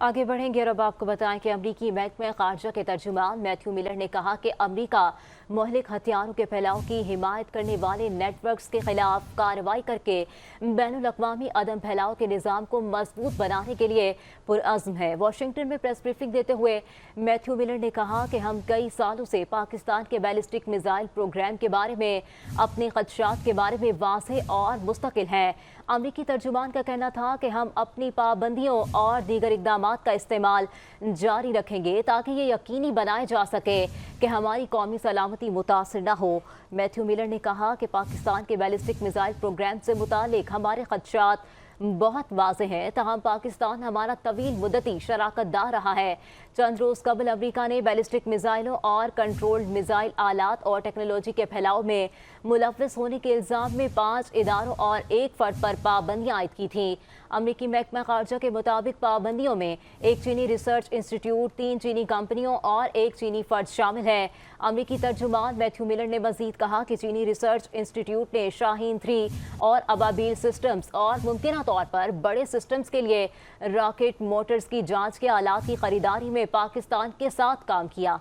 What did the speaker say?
आगे बढ़ेंगे और अब आपको बताएं कि अमरीकी महकमे खारजा के तर्जुमान मैथ्यू मिलर ने कहा कि अमरीका मुहलिक हथियारों के फैलाव की हिमायत करने वाले नेटवर्क्स के खिलाफ कार्रवाई करके बैनुल-अक़वामी अदम फैलाव के निज़ाम को मजबूत बनाने के लिए पुरअज़्म है। वाशिंगटन में प्रेस ब्रीफिंग देते हुए मैथ्यू मिलर ने कहा कि हम कई सालों से पाकिस्तान के बैलिस्टिक मिसाइल प्रोग्राम के बारे में अपने खदशात के बारे में वाज़ेह और मुस्तकिल हैं। अमरीकी तर्जुमान का कहना था कि हम अपनी पाबंदियों और दीगर इक़दामात का इस्तेमाल जारी रखेंगे ताकि ये यकीनी बनाया जा सके कि हमारी कौमी सलामती मुतासिर न हो। मैथ्यू मिलर ने कहा कि पाकिस्तान के बैलिस्टिक मिसाइल प्रोग्राम से मुतालिक हमारे खदशात बहुत वाज़ेह हैं, तहम पाकिस्तान हमारा तवील मुद्दती शराकतदार रहा है। चंद रोज़ कबल अमरीका ने बैलिस्टिक मिसाइलों और कंट्रोल्ड मिसाइल आलात और टेक्नोलॉजी के फैलाव में मुलव्वस होने के इल्ज़ाम में 5 इदारों और 1 फर्द पर पाबंदियाँ आयद की थीं। अमरीकी महकमा खारजा के मुताबिक पाबंदियों में एक चीनी रिसर्च इंस्टीट्यूट, 3 चीनी कंपनियों और 1 चीनी फर्द शामिल है। अमरीकी तर्जुमान मैथ्यू मिलर ने मजीद कहा कि चीनी रिसर्च इंस्टीट्यूट ने शाहीन 3 और अबाबील सिस्टम्स और मुमकिना तौर पर बड़े सिस्टम्स के लिए रॉकेट मोटर्स की जांच के आलात की खरीदारी में पाकिस्तान के साथ काम किया।